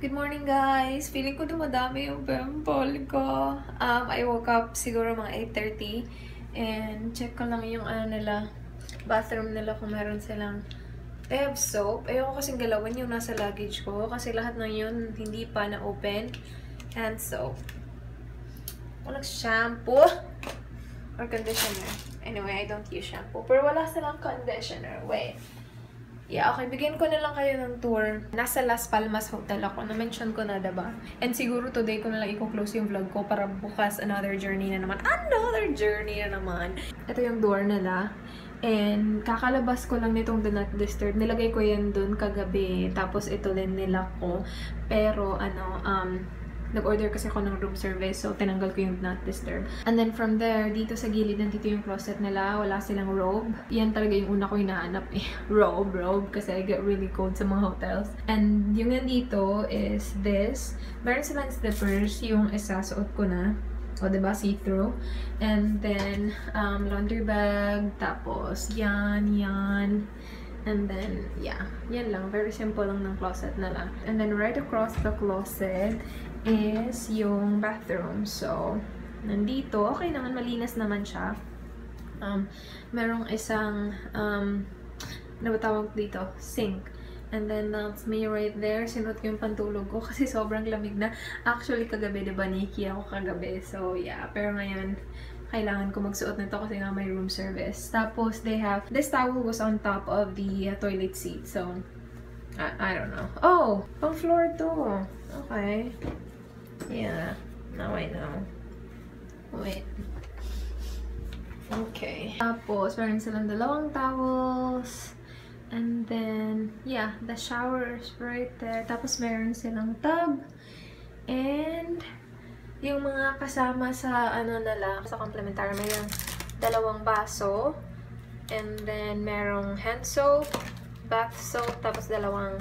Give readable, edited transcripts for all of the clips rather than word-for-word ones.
Good morning, guys! Feeling ko dumadami yung pimple ko. I woke up siguro mga 8:30 and check ko lang yung bathroom nila kung meron silang. They have soap. Ayoko kasing galawin yung nasa luggage ko kasi lahat ng yun hindi pa na-open. Hand soap. Walang shampoo or conditioner. Anyway, I don't use shampoo. Pero wala silang conditioner. Wait. Yeah, okay. Bigyan ko na lang kayo ng tour. Nasa Las Palmas Hotel ako. Na-mention ko na, diba? And siguro today ko na lang i-close yung vlog ko para bukas another journey na naman. Another journey na naman! Ito yung door nila. And kakalabas ko lang nitong Do Not Disturb. Nilagay ko yan dun kagabi. Tapos ito din nila ko. Pero nag-order kasi ako ng room service, so tinanggal ko yung Do Not Disturb. And then from there, dito sa gilid, nandito yung closet nila. Wala silang robe. Yan talaga yung una ko hinahanap eh. Robe. Kasi I get really cold sa mga hotels. And yung nandito is this. Meron silang slippers. Yung isa, suot ko na. O, diba? See-through. And then, laundry bag. Tapos, yan. And then, yeah. Yan lang. Very simple lang ng closet nila. And then, right across the closet is yung bathroom. So, nandito. Okay naman. Malinis naman siya. Merong isang, ano ba tawag dito? Sink. And then, that's me right there. Sinuot ko yung pantulog ko kasi sobrang lamig na. Actually, kagabi, diba? Niki ako kagabi. So, yeah. Pero ngayon, kailangan ko magsuot nito kasi nga may room service. Tapos, they have, this towel was on top of the toilet seat. So, I don't know. Oh! Pang floor to. Okay. Yeah. Now I know. Wait. Okay. Tapos, meron silang dalawang towels. And then, yeah, the shower is right there. Tapos, meron silang tub. And, yung mga kasama sa, sa complimentary, mayroong dalawang baso. And then, merong hand soap, bath soap, tapos dalawang,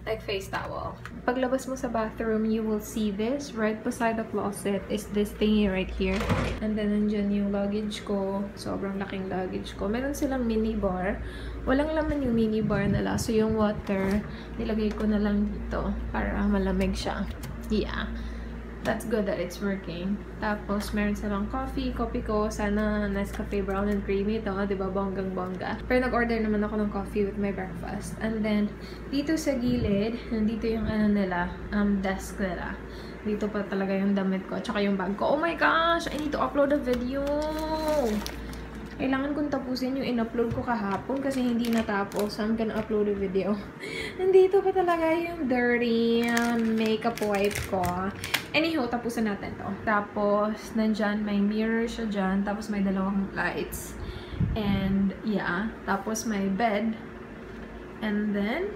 like, face towel. Paglabas mo sa bathroom, you will see this. Right beside the closet is this thingy right here. And then, nandyan yung luggage ko. Sobrang laking luggage ko. Meron silang minibar. Walang laman yung minibar nila. So, yung water, nilagay ko na lang dito para malamig siya. Yeah. That's good that it's working. Tapos, meron silang coffee. Coffee ko, sana Nescafe brown and creamy. Ito, diba? Bonggang-bongga. Pero nag-order naman ako ng coffee with my breakfast. And then, dito sa gilid, nandito yung desk nila. Dito pa talaga yung damit ko. Tsaka yung bag ko. Oh my gosh! I need to upload a video! Kailangan kong tapusin yung in-upload ko kahapon kasi hindi natapos. So, I'm gonna upload a video. Nandito pa talaga yung dirty makeup wipe ko. Anyhow, tapusin natin to. Tapos, nandyan, may mirror siya dyan. Tapos, may dalawang lights. And, yeah. Tapos, may bed. And then,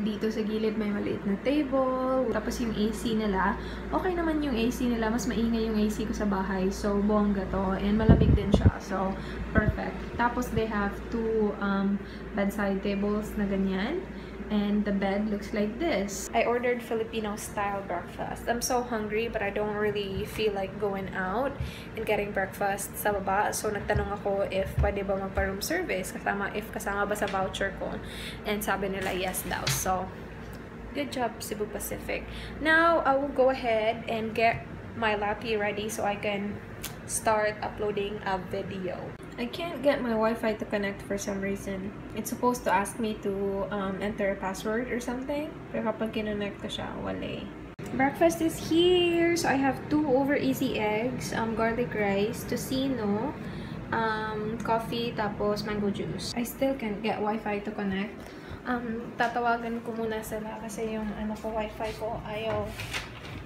dito sa gilid may maliit na table. Tapos yung AC nila, okay naman yung AC nila. Mas maingay yung AC ko sa bahay. So, bongga to. And malamig din siya. So, perfect. Tapos they have two bedside tables na ganyan. And the bed looks like this. I ordered Filipino-style breakfast. I'm so hungry but I don't really feel like going out and getting breakfast sa baba. So, nagtanong ako if pwede ba magpa-room service. Kasama ba sa voucher ko. And sabi nila yes daw. So, good job, Cebu Pacific. Now, I will go ahead and get my latte ready so I can start uploading a video. I can't get my Wi-Fi to connect for some reason. It's supposed to ask me to enter a password or something. Pero kapag kinonect ko siya, wala. Breakfast is here! So I have 2 over easy eggs, garlic rice, tocino, coffee, tapos mango juice. I still can't get Wi-Fi to connect. Tatawagan ko muna sila kasi yung Wi-Fi ko ayaw.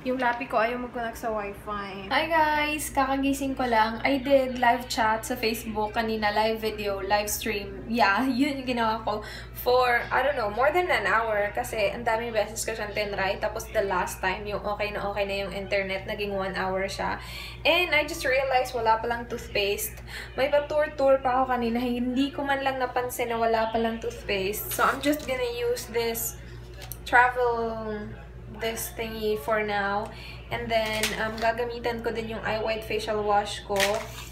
Yung lapi ko ayaw mag-connect sa Wi-Fi. Hi guys! Kakagising ko lang. I did live chat sa Facebook kanina. Live video, live stream. Yeah, yun yung ginawa ko for, I don't know, more than an hour. Kasi ang daming beses ko siyang tinry. Tapos the last time, yung okay na yung internet, naging 1 hour siya. And I just realized wala palang toothpaste. May pa-tour pa ako kanina. Hindi ko man lang napansin na wala palang toothpaste. So I'm just gonna use this this thingy for now. And then, gagamitan ko din yung eye white facial wash ko.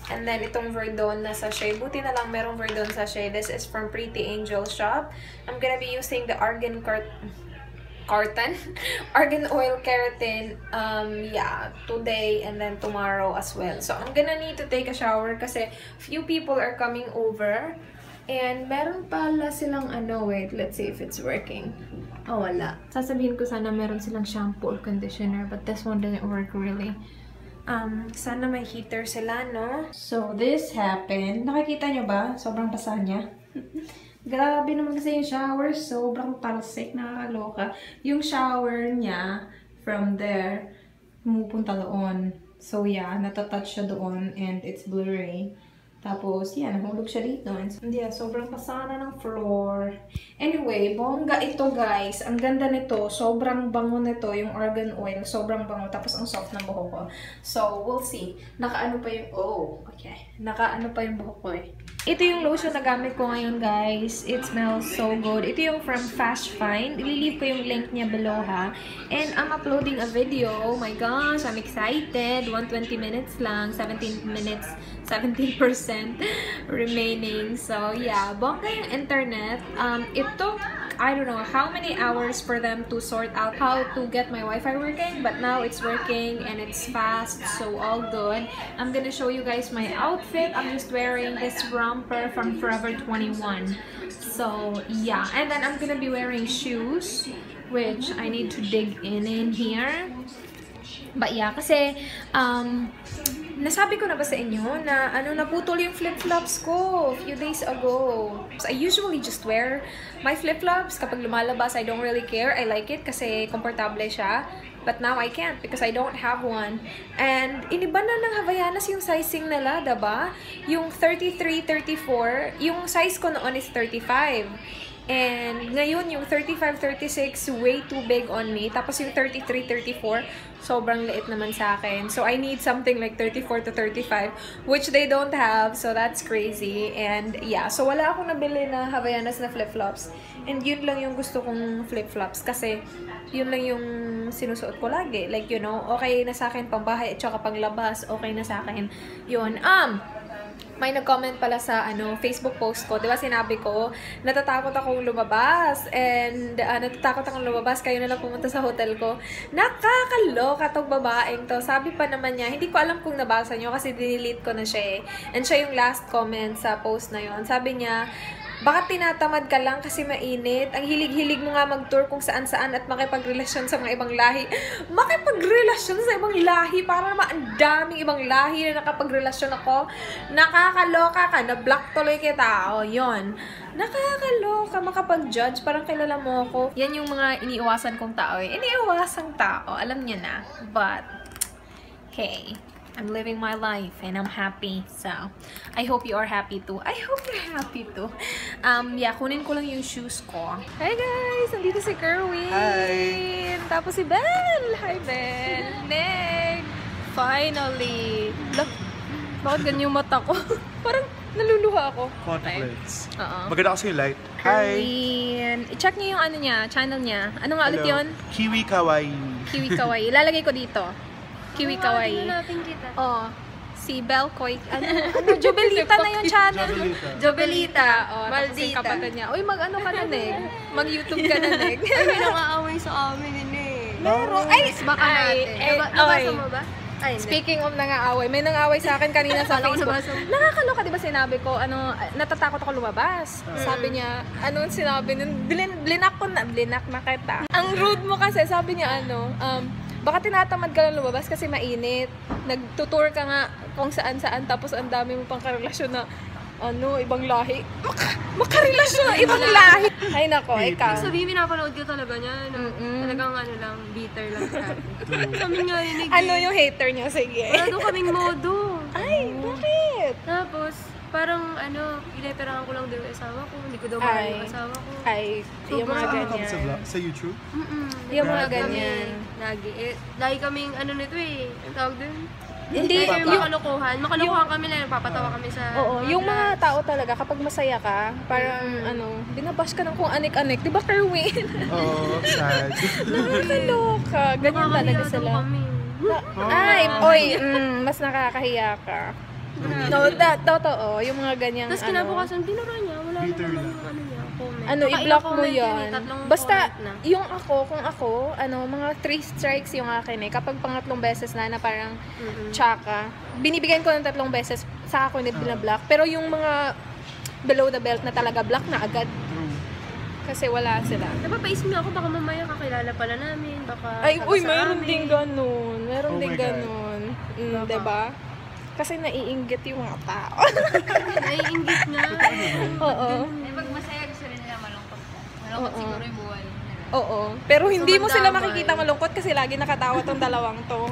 And then, itong Verdon na sachet. Buti na lang merong Verdon sachet. This is from Pretty Angel Shop. I'm gonna be using the Argan carton. Argan oil, keratin, yeah, today and then tomorrow as well. So, I'm gonna need to take a shower kasi few people are coming over. And meron pala silang wait, let's see if it's working. Oh, wala. Sasabihin ko sana meron silang shampoo or conditioner, but this one didn't work really. Sana may heater sila, no? So, this happened. Nakikita nyo ba? Sobrang basa niya. Grabe naman kasi yung shower. Sobrang talsik. Nakakaloka. Yung shower niya, from there, pumupunta doon. So, yeah, natatouch siya doon and it's blurry. Tapos, yan, nahulog siya dito. And, yeah, sobrang basa na ng floor. Anyway, bongga ito, guys. Ang ganda nito. Sobrang bango nito. Yung argan oil. Sobrang bango. Tapos, ang soft ng buhok ko. So, we'll see. Nakaano pa yung... Oh, okay. Nakaano pa yung buhok ko eh. Ito yung lotion na gamit ko ngayon, guys. It smells so good. Ito yung from Fast Find. Ililive ko yung link niya below, ha. And I'm uploading a video. Oh my gosh, I'm excited. 120 minutes lang. 17 minutes. 17% remaining. So, yeah. Bongga yung internet. It took, I don't know how many hours for them to sort out how to get my Wi-Fi working. But now it's working and it's fast. So, all good. I'm gonna show you guys my outfit. I'm just wearing this romper from Forever 21. So, yeah. And then I'm gonna be wearing shoes, which I need to dig in here. But yeah, kasi, nasabi ko na ba sa inyo na naputol yung flip-flops ko a few days ago. So, I usually just wear my flip-flops. Kapag lumalabas, I don't really care. I like it kasi komportable siya. But now I can't because I don't have one. And iniba na ng Havaianas yung sizing nila, diba? Yung 33, 34, yung size ko noon is 35. And ngayon, yung 35, 36, way too big on me. Tapos yung 33, 34, sobrang liit naman sa akin. So, I need something like 34 to 35, which they don't have. So, that's crazy. And, yeah. So, wala akong nabili na Havaianas na flip-flops. And yun lang yung gusto kong flip-flops. Kasi, yun lang yung sinusuot ko lagi. Like, you know, okay na sa akin pangbahay at saka panglabas. Okay na sa akin. Yun. May nag-comment pala sa Facebook post ko. Diba sinabi ko, natatakot akong lumabas. And natatakot akong lumabas. Kayo na lang pumunta sa hotel ko. Nakakaloka tong babaeng to. Sabi pa naman niya, hindi ko alam kung nabasa nyo kasi dinelete ko na siya eh. And siya yung last comment sa post na yon. Sabi niya, baka tinatamad ka lang kasi mainit. Ang hilig-hilig mo nga mag-tour kung saan-saan at makipagrelasyon sa mga ibang lahi. Makipagrelasyon sa ibang lahi? Para naman ang daming ibang lahi na nakapagrelasyon ako. Nakakaloka ka. Na-block tuloy kita. O, yun. Nakakaloka. Makapag-judge. Parang kilala mo ako. Yan yung mga iniiwasan kong tao eh. Iniiwasang tao. Alam niyo na. But, hey. I'm living my life and I'm happy. So, I hope you are happy too. I hope you're happy too. Yeah, kunin ko lang yung shoes ko. Hi guys! Nandito si Kerwin! Hi! Tapos si Belle! Hi Belle! Neg! Finally! Look, bakit ganyan yung mata ko? Parang naluluha ako. Contact lens. Oo. Maganda kasi yung light. Hi! Kerwin! I-check niyo yung channel niya. Ano nga ulit Hello. yun? Kiwi Kawaii. Kiwi Kawaii. Ilalagay ko dito. Kiwi Kawaii. Hanapin kita. Oh, si Belcoy. Jobelita na yung channel. Jobelita. Oh, tapos yung kapatid niya. Uy, mag-ano ka na, Neg? Mag-YouTube ka na, Neg? Ay, may nakaaway sa amin yun eh. Meron. Ay, Baka natin. Nabasa mo ba? Ay, hindi. Speaking of nangaaway, may nangaaway sa akin kanina sa Akala ko Facebook. nabasa mo. Nakakaloka, di ba sinabi ko, natatakot ako lumabas. Sabi niya, sinabi nun, blinak na kita. Ang rude mo kasi, sabi niya, baka tinatamad ka lang lumabas kasi mainit. Nagtutour ka nga kung saan-saan, tapos ang dami mo pang karelasyon na, ibang lahi. Makarelasyon na ibang lahi! Ay nako, ikaw. Sabi, pinapanood ko talaga niya. Talagang lang, bitter lang sa atin. Sabi nga yun, Ano yung hater niya? Sige. wala doon kaming modo. Ay, bakit? Tapos, parang pineperangan ko lang daw yung asawa ko. Hindi ko daw mahal yung asawa ko. Ay, yung mga Kasama kami ganyan. sa YouTube? Yung mga Grabe. ganyan. Lagi. Lagi kaming nito eh. Ang tawag din. Hindi, Yung makalokohan. Makalokohan kami lang. Papatawa kami sa... Oo, yung mga tao talaga, kapag masaya ka, parang, binabash ka ng kung anik-anik. Di ba, Kerwin? Oo, sad. Nakakaloka. Ganyan talaga sila. Kami. Mas nakakahiya ka. No, totoo. Yung mga ganyang, Tapos kinabukasan, binura niya. Wala Bitter naman lang. yung comment. Ano, Baka i-block mo i-comment yun yan. eh, tatlong Basta, comment na. yung kung ako, mga 3 strikes yung akin eh. Kapag pangatlong beses na parang tsaka, binibigyan ko ng 3 beses, sa ako hindi binablock. Pero yung mga below the belt na talaga, block na agad. True. Kasi wala sila. Napapaisip nga ako, baka mamaya kakilala pala namin, baka Ay, taga uy, sa mayroon amin. din ganun. Mayroon Oh din my God. ganun. Diba? Kasi naiinggit yung mga tao. Naiinggit nga. Oo. Pag masaya, gusto rin nila malungkot ka. Malungkot siguro yung buhay nila. Oo. Pero hindi mo sila mandamay. makikita malungkot kasi lagi nakatawa tong dalawang to.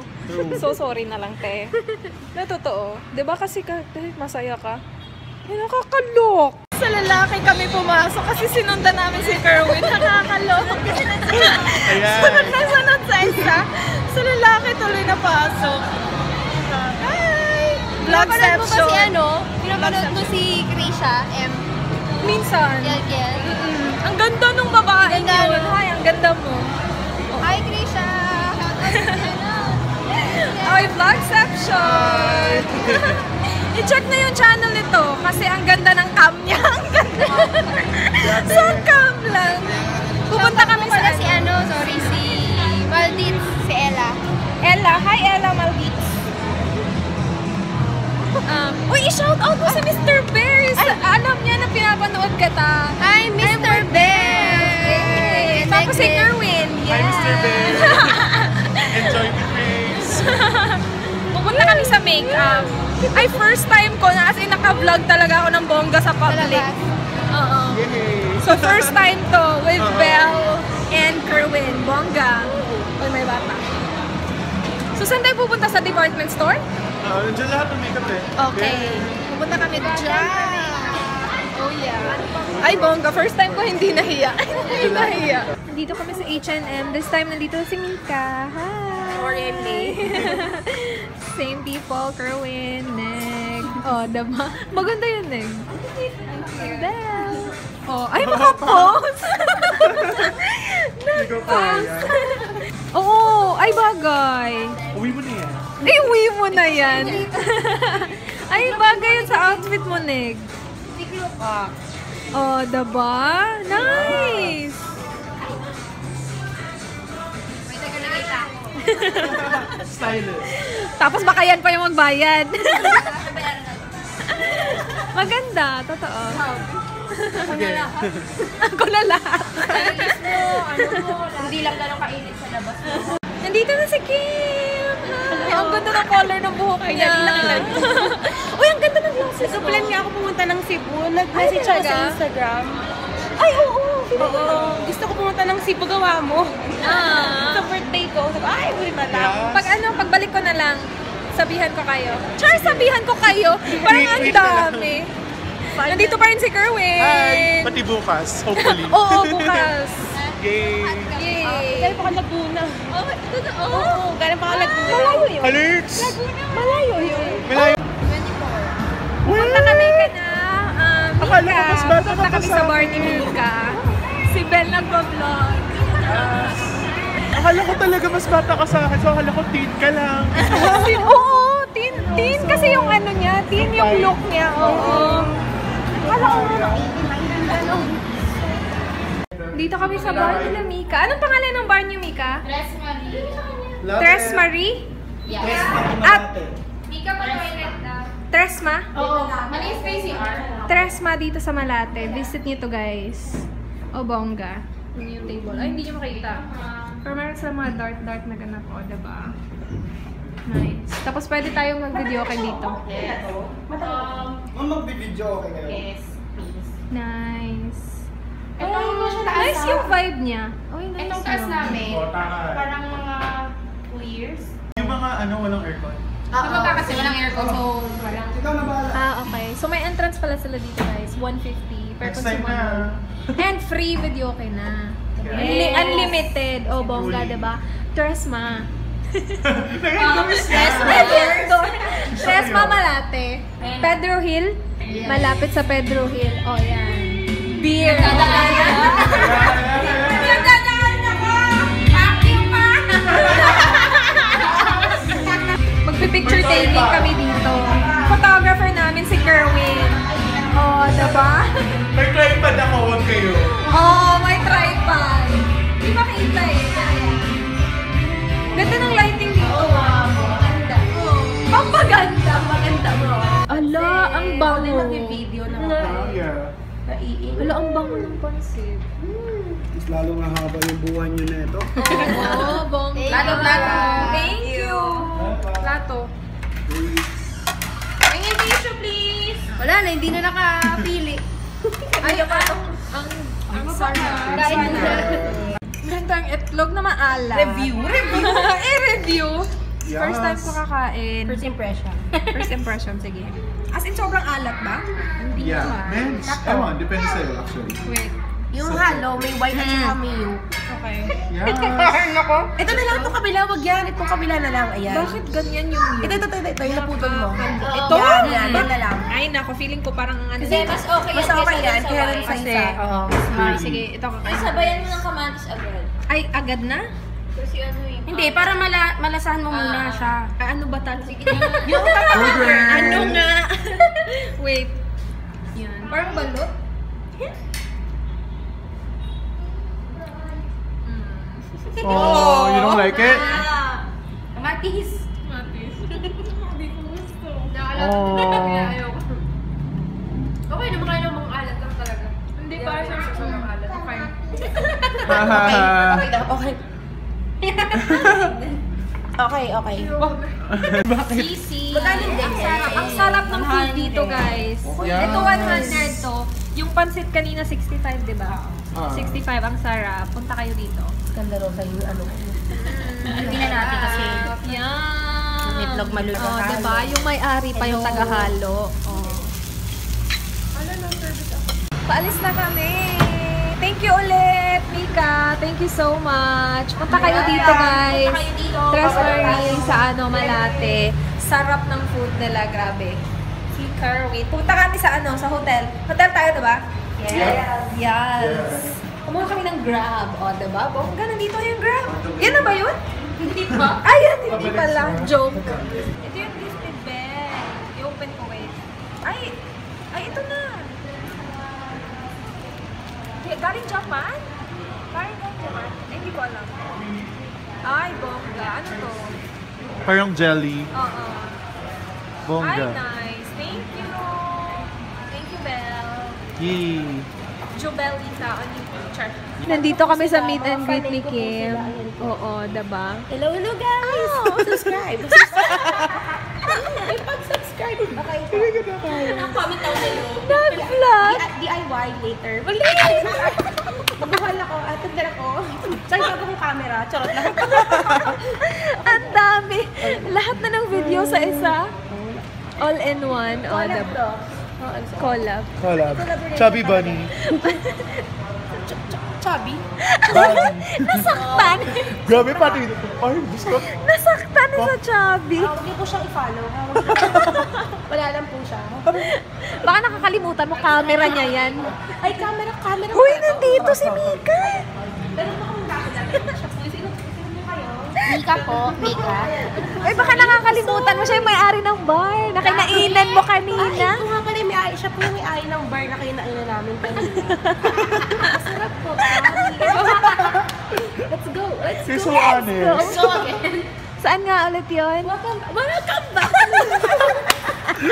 So, sorry na lang, te. Na totoo. Diba kasi masaya ka? Ay, nakakalok. Sa lalaki kami pumasok kasi sinundan namin si Kerwin. Nakakalok. Sunod na sunod sa isa. Sa lalaki tuloy na pasok. Hi! Vlog Pinapanood mo ba si section. Pinapanood mo si Krisha, Minsan. Yelkiel? Ang ganda nung babae Ganda, yun. no? Hi, ang ganda mo. Hi, Krisha! Ay, vlog section! I-check na yung channel nito kasi ang ganda ng cam niya. Ang ganda. So, cam lang. Pupunta kami sa si si Valditz, si Ella. Ella. Hi, Ella Malditz. Uy, i-shout out mo si Mr. Bears. Alam niya na pinapanood ka ta. Hi, Mr. Bear! Tapos si Kerwin. Hi, Mr. Bear. Enjoy the praise. Pupunta kami sa makeup. Ay, first time ko na as in naka-vlog talaga ako ng bongga sa public. Oo. Yay. So, first time to with Belle and Kerwin. Bongga. Uy, may bata. So, saan tayo pupunta? Sa department store? Nandiyan lahat ng makeup eh. Okay. Pupunta kami dyan. Oh, yeah. Ay, bongga. First time ko hindi nahiya. Hindi nahiya. Nandito kami sa H&M. This time, nandito si Mika. Hi! Or MA. Same people, Kerwin, Neg. Oh, diba? Maganda yun, Neg. Belle. Oh, ay, makapost! Hindi ko kaya. Oo, ay bagay. Uwi mo na yan. Ay, uwi mo na yan. Ay, bagay yun sa outfit mo, Neg. Oh, diba? Nice! Stylish. Tapos baka yan pa yung magbayad. Maganda, totoo. Sige. Ako na lahat. Hindi lang ganun kainit sa labas. Nandito na si Kim! Hi! Ang ganda ng color ng buhok niya. Uy, ang ganda ng glasses mo. Plan nga ako pumunta ng Cebu. Nag-message ako sa Instagram. Ay, oo! Oo. Gusto ko pumunta ng Cebu, gawa mo. Ah. Sa birthday ko. Sabi, ay, huli ba Pagbalik ko na lang, sabihan ko kayo. Char, sabihan ko kayo. Parang ang Tweet na lang. dami. Nandito pa rin si Kerwin. Hi! Pati bukas, hopefully. Oo, bukas. Yay! Yay! Galing pa ka Laguna. Oh, totoo. Oo, galing pa ka Laguna. Malayo yun. Alerts! Malayo yun. Malayo. Punta kami ka na. Akala ko mas bata Punta ka kami sa sa bar akin. ni Mika. Si Belle nagpa-vlog. Akala ko talaga mas bata ka sa akin, so akala ko teen ka lang. Oo, teen kasi yung ano niya, teen yung look niya. Oo. Akala ko na dito kami sa bar nila Mika. Anong pangalan ng bar niyo, Mika? Dress Marie. Tres Marie? Yeah. At Mika pa toilet na. Tresma? Oo. Mali space yung R. Tresma dito sa Malate. Visit niyo to, guys. O, bongga. Yun yung table. Ay, hindi niyo makita. Pero meron sa mga dark na ganap. O, diba? Nice. Tapos pwede tayong mag-video kay dito. Mag-video okay kayo? Yes, please. Nice. Ito, Nice yung vibe niya. Oy, nice Itong taas yun. namin, Oo, tama. parang mga 2 years. Yung mga walang aircon. Diba kasi walang aircon, so walang... Ikaw na bahala. Okay. So, may entrance pala sila dito, guys. 150 per Next time consumer. And free video okay na. Unlimited. O, bongga, diba? Tresma. Tresma Malate. Pedro Hill. Malapit sa Pedro Hill. O, yan. Beer. Magpipicture taking kami dito. Photographer namin si Kerwin. O, diba? May tripod ako, huwag kayo. iing. Wala, ang bango ng pansit. Mas lalong hahaba yung buwan nyo na ito. Oo, bongga. Plato. Thank you. Plato. Pingin tissue, please. Wala na, hindi na nakapili. Ayaw pa ang sarap. Kain mo na. Meron tayong itlog na maalat. Review. I-review. Yes. First time ko kakain. First impression. First impression, sige. As in, sobrang alat ba? Hindi Yeah. naman. Men's. Ewan, depende sa'yo actually. Wait. Yung halo, may white at saka mayo. Okay. Yes. Ito na lang itong kabila, wag yan. Itong kabila na lang, ayan. Bakit ganyan yung yun? Ito, yung naputol mo. Ito? Yan na lang. Ay, nako, feeling ko parang ano. Kasi mas okay Mas okay yan, kaya rin sa Kasi, isa. oo. Sige, ito kakain. Sabayan mo ng kamatis agad. Ay, agad na? Kasi ano yung... Hindi, para malasahan mo muna siya. Ano ba talaga? Sige na. Yung tatapos. Ano nga? Wait. Yan. Parang balot. Oh, you don't like it? Kamatis. Oh. Okay naman kayo ng mga alat lang talaga. Hindi para siya sa mga alat. Okay. Okay. Okay. Sisi. Magaling din Ang sarap ng food dito, guys. Yes. Ito 100 to. Yung pansit kanina 65, di ba? 65 ang sarap. Punta kayo dito. Skandalosa yung ano. Hindi na natin kasi Yan. itlog malulunod. Oh, di ba? Yung may-ari pa yung tagahalo. Oh. Paalis na kami. Thank you ulit, Mika. Thank you so much. Punta kayo dito, guys. Punta kayo dito. Treasury sa Malate. Sarap ng food nila, grabe. Si Kerwin. Punta kami sa sa hotel. Hotel tayo, diba? Yes. Kumuha kami ng Grab. O, diba? Bongga, nandito yung Grab. Yan na ba yun? Hindi pa. Ayan, hindi pala. Joke. Ito yung listed bag. I-open ko, wait. Ay, ito na. Galing Japan? Galing Japan? Hindi ko alam. Ay, bongga. Ano to? Parang jelly. Oo. Ay, Bongga. nice. Thank you. Thank you, Belle. Yee. Jubelita on YouTube. Char. Nandito kami sa meet and greet ni Kim. Oo, diba? Hello guys! Subscribe! Pag-subscribe! Okay. Comment down below. Nag-vlog! DIY later. Magbuhal ako. Tagdala ko. Tsaka bago kong camera. Charot lang. Ang dami! Lahat na ng video sa isa. All in one. O, diba? Collab. Collab. Chubby bunny. Chubby. Nasaktan! Grabe pati. Ay, gusto. Nasaktan na sa chubby. Huwag niyo po siyang i-follow. Wala lang po siya. Baka nakakalimutan mo, camera niya yan. Ay, camera. Uy, nandito si Mika! Meron pa kami kakilala. Sino mo kayo? Mika po. Mika. Ay, baka nakakalimutan mo siya yung may-ari ng bar. Nakinainan mo kanina. Ito nga pala yung may-ari. Siya po yung may-ari ng bar na kinainan namin kanina. Masarap po. Let's go. You're so honest. So again. Saan nga ulit yun? Welcome back.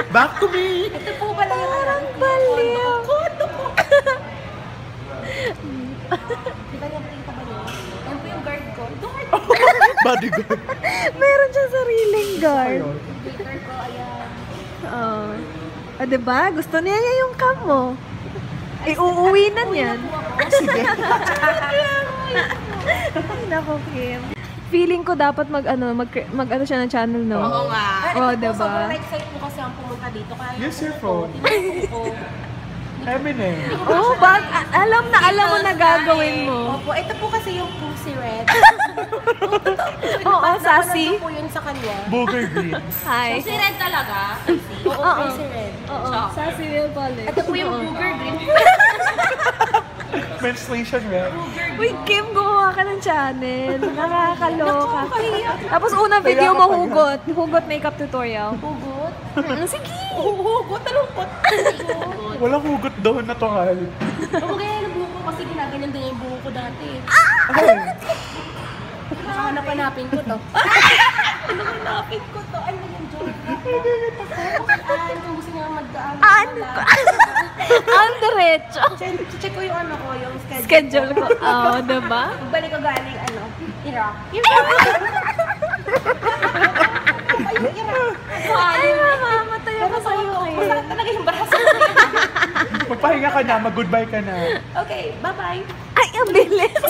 Back to me. Ito po pala yung Parang baliw. Kondo po. Di ba yung pinta ba yun? Yan po yung guard ko. Bodyguard. Meron siya sariling guard. Guard ko, ayan. Oo. O, diba? Gusto niya yung cam mo. Uuwi na niyan. Sige. Ay, nako, Kim. Feeling ko dapat mag siya ng channel, no? Oo nga. Oo, diba? Sobrang excited po kasi ang pumunta dito. Kaya Yes, your phone. tinatong ko. Eminem. Oo, alam mo na gagawin mo. Opo, ito po kasi yung Pussy Red. Oo, sassy. Napanood ko po yun sa kanya. Booger green. Hi. Pussy Red talaga? Oo, Oo. Pussy Red. Oo, sassy will pala. Ito po yung Booger Green. Menstruation red. Uy, Kim, gumawa ka ng channel. Nakakaloka. Tapos unang video mo, hugot. Hugot makeup tutorial. Hugot? Sige. Hugot? Talungkot. Walang hugot doon, natural. Kumagaya ng buho ko kasi ginaganyan din yung buho ko dati. Ay, Nakahanap-hanapin ko to. Nakahanapin ko to. Ano yung joke? Kung gusto niyo mag-aan. Ang diretso. Check ko yung ano ko, yung schedule. Schedule ko. Oo, diba? Balik ko galing, Iraq. Ay, mamamatay ako sa'yo. Masakit talaga yung braso. Magpahinga ka na, mag-goodbye ka na. Okay, bye-bye. Ay, ang bilis.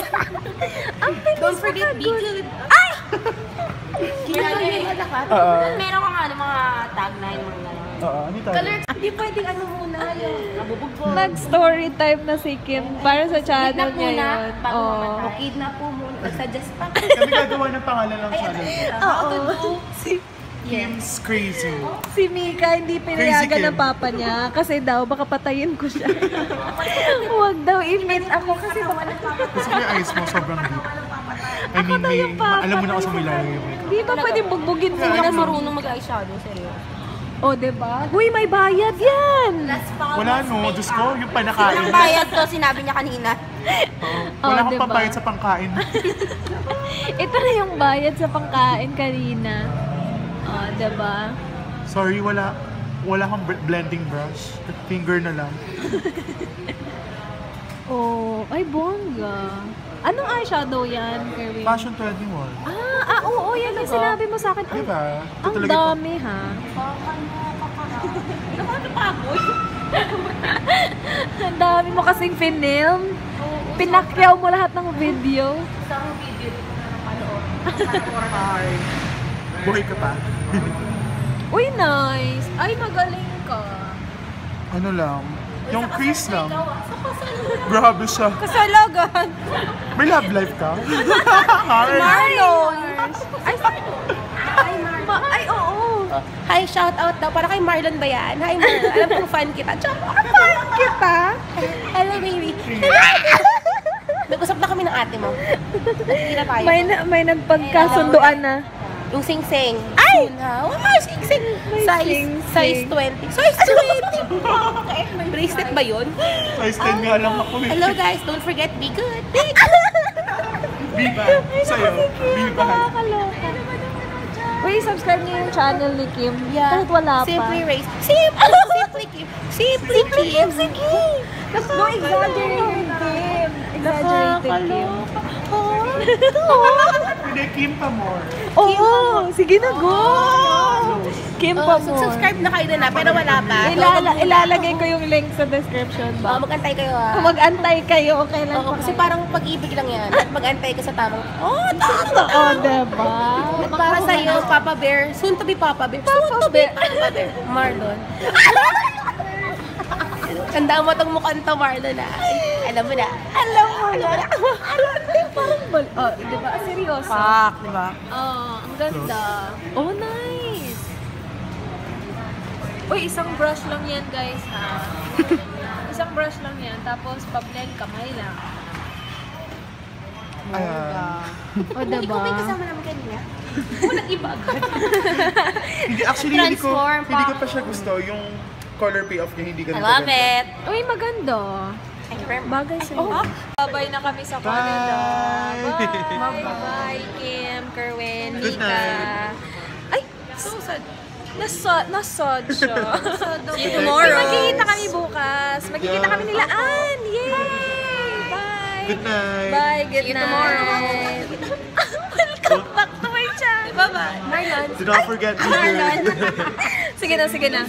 Ang bilis. Don't forget, be good. Ay! Meron kang mga tagline, mga gano'n. Oo, ano tayo? Hindi pwedeng muna yung nabubugbog. Nag-story time na si Kim para sa channel Kidnap niya muna, yun. bago Oo. mamatay. Kidnap po muna. Nag-suggest pa. Kami gagawa ng pangalan ng channel ko. Oo. Kim's Crazy. Si Mika hindi pinayagan Crazy Kim. ng papa niya kasi daw baka patayin ko siya. Huwag daw i-meet ako kasi Gusto ko yung eyes mo, sobrang deep. I Ako mean, daw yung papa. alam mo na kung saan may lalagay yung makeup. di ba pwedeng bugbugin mo Hindi na na marunong mag-eyeshadow, seryoso. O, diba? Uy, may bayad yan! Wala no, Diyos ko, yung panakain. Walang bayad to, sinabi niya kanina. Wala kang diba? pambayad sa pangkain. Ito na yung bayad sa pangkain kanina. O, diba? Sorry, wala kang blending brush. Finger na lang. Oh, ay bongga. Anong eyeshadow yan, Kerwin? Fashion 21. Oo, yan yung sinabi mo sa akin. Ay, Diba? Ito ang talaga dami, ha? Ang dami mo kasing film. Pinakyaw mo lahat ng video. Isang video dito na napanood. Buhay ka pa. Uy, nice. Ay, magaling ka. Ano lang, yung crease lang. Grabe siya. Kasalagan! May love life ka? Marlon! Ay, oo. Hi, shout out daw. Para kay Marlon ba yan? Hi, Marlon. Alam kong fan kita. Fan kita? Hello, baby. Nag-usap na kami ng ate mo. Nagkira tayo. May nagpagkasunduan na. Yung sing-sing. Ay! Sing-sing. Size 20. Size 20! Bracelet ba yun? Size 10 nga lang ako eh. Hello guys, don't forget, be good. Viva! Sa'yo. Viva! Nakakaloka. Uy, subscribe niyo yung channel ni Kim. Kahit wala pa. Simply Race. Simply Kim. Simply Kim. Sige! No, exaggerated Kim. Exaggerated Kim. Hindi, Kim pa more. Oo! Sige na, go! Kim pa mo. Subscribe na kayo na, pero wala pa. Ilalagay ko yung link sa description box. Mag-antay kayo Mag-antay kayo, kailan Oo, pa kasi kayo? parang pag-ibig lang yan. At mag-antay ka sa tamang, tama! Oo, diba? At para sa'yo, Papa Bear, soon to be Papa Bear. Soon to be Papa Bear. Marlon. Tandaan mo itong mukhang to, Marlon, ah. Alam mo na. Alam mo na. Parang oh, diba? Seryoso. Fuck, di ba? Oh, ang ganda. Oh, nice. Uy, isang brush lang yan, guys, ha? Isang brush lang yan. Tapos, pa-blend kamay lang. Ayan. O, diba? Ikaw ba yung kasama namin kanina? Walang iba agad. Hindi, actually, hindi ko pa siya gusto. Yung color payoff niya, hindi ganun I love kaganda. it. Uy, maganda. Thank you very much. Bagay sa'yo. Babay na kami sa Canada. Bye! Bye, Kim, Kerwin, Good Mika. night. Ay, so sad. Nasod siya. See you tomorrow. Magkikita kami bukas. Magkikita kami nila. Ann! Yay! Bye! Good night! Bye, good See you night. tomorrow. Welcome back to my channel. Bye-bye. Marlon. Do not forget to Sige na.